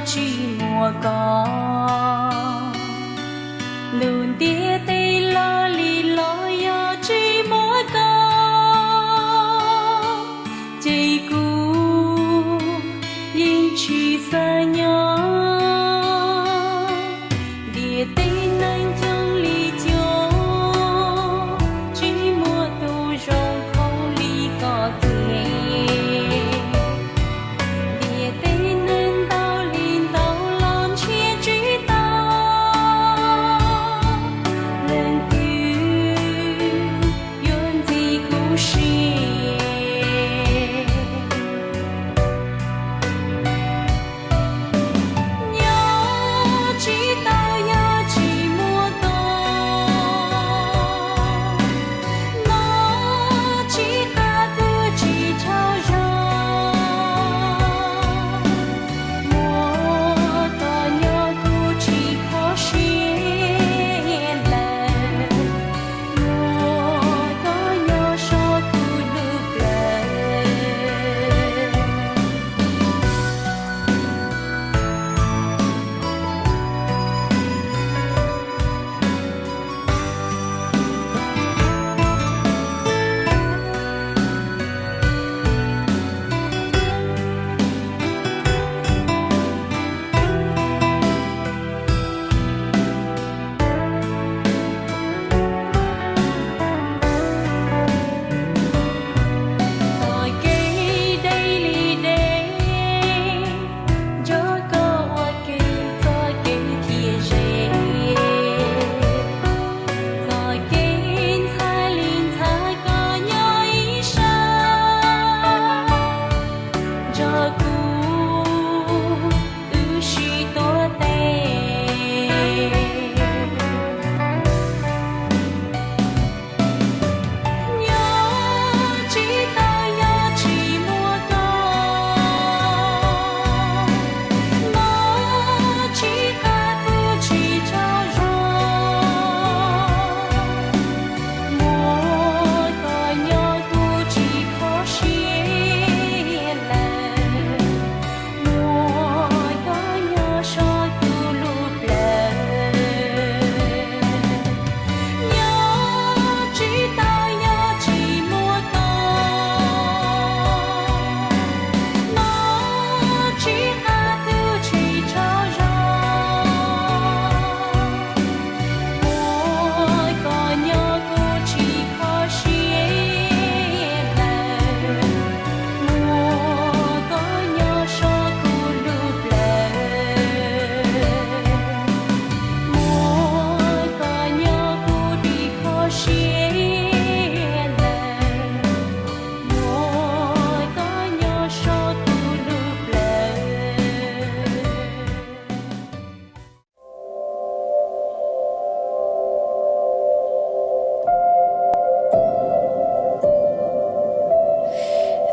chỉ mùa có luôn tia tây lo lì lo ya chỉ mùa có chỉ cũ yên chỉ xa nhau địa tây nâng trong ly chiều chỉ mùa tu rong không ly có thể địa tây nâng tao lên tao lon chia chỉ tao lần cứu yun gì cũng xì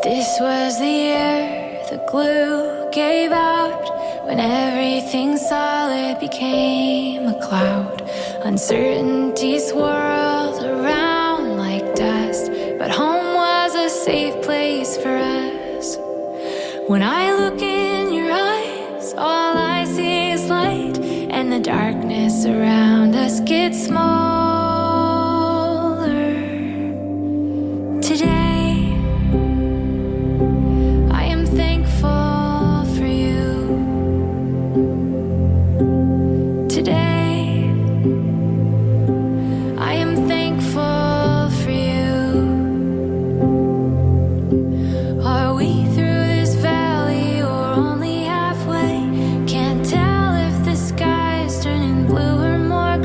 This was the year the glue gave out, when everything solid became a cloud. Uncertainty swirled around like dust, but home was a safe place for us. When I look in your eyes, all I see is light, and the darkness around us gets smaller. Today blue or more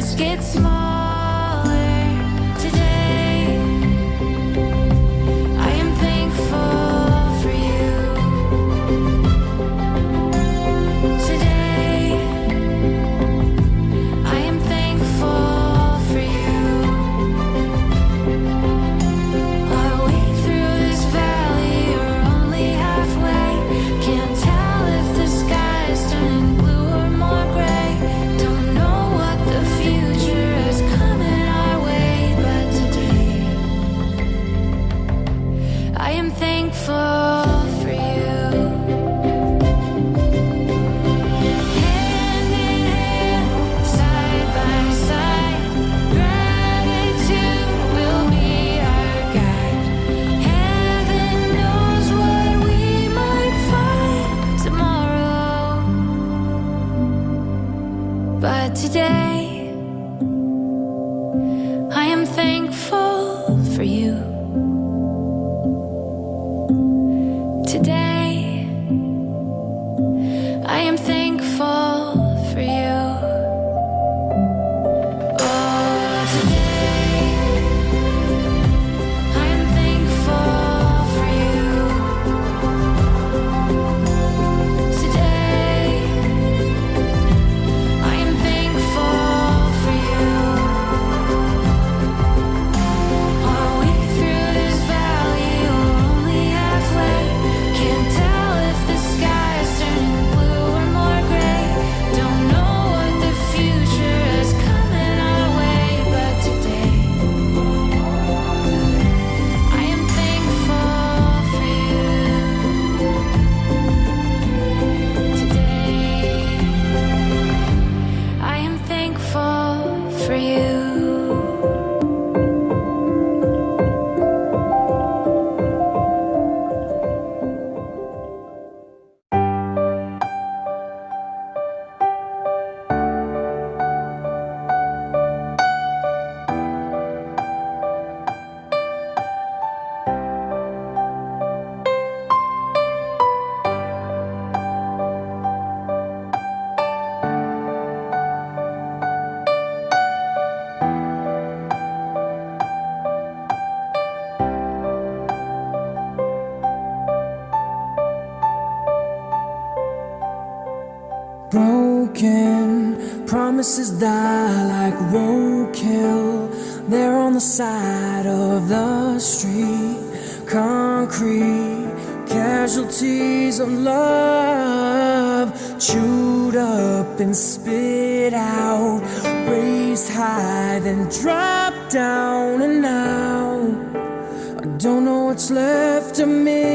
just get smaller. Today I am thankful for you. Today I am thankful for you. Our way through this valley are only halfway. Can't tell if the sky is turning blue or more gray. Don't know what the future is coming our way, but today I am thankful for you. Hand in hand, side by side, gratitude will be our guide. Heaven knows what we might find tomorrow, but today I am thankful for you. Today I am thankful for you. Oh, today I am thankful for you. Today I am thankful for you. Our way through this valley are only halfway. Can't tell if the sky is turning blue or more gray. Don't know what the future is coming our way, but today I am thankful for you. Today I am thankful for you. Broken promises die like roadkill. They're on the side of the street. Concrete casualties of love, chewed up and spit out, raised high then dropped down, and now I don't know what's left of me.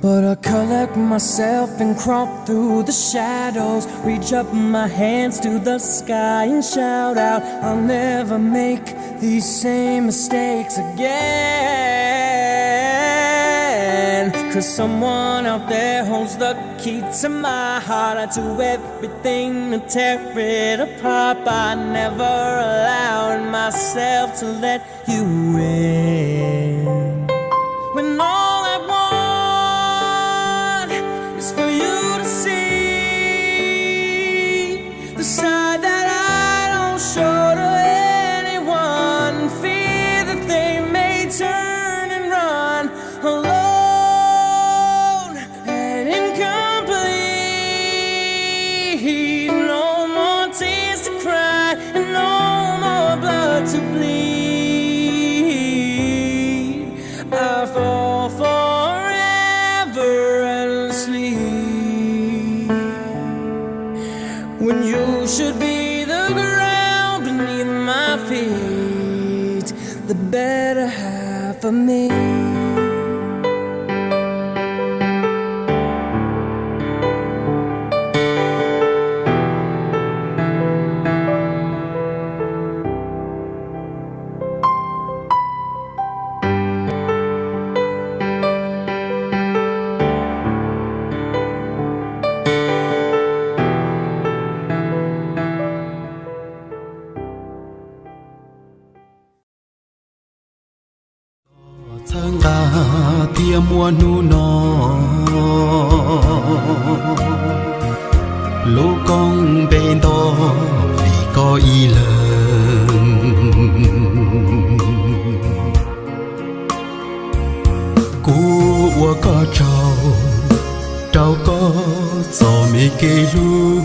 But I collect myself and crawl through the shadows, reach up my hands to the sky and shout out, I'll never make these same mistakes again. 'Cause someone out there holds the key to my heart. I do everything to tear it apart, but I never allowed myself to let you in. When all I want is for you to see the side that I don't show to anyone. Fear that they may turn and run alone and incomplete. No more tears to cry and no more blood to bleed. I fall forever endlessly when you should be the ground beneath my feet, the better half of me. Tia mua nu no lô con bên đó vì có ý lần của có trâu có gió mi kê lu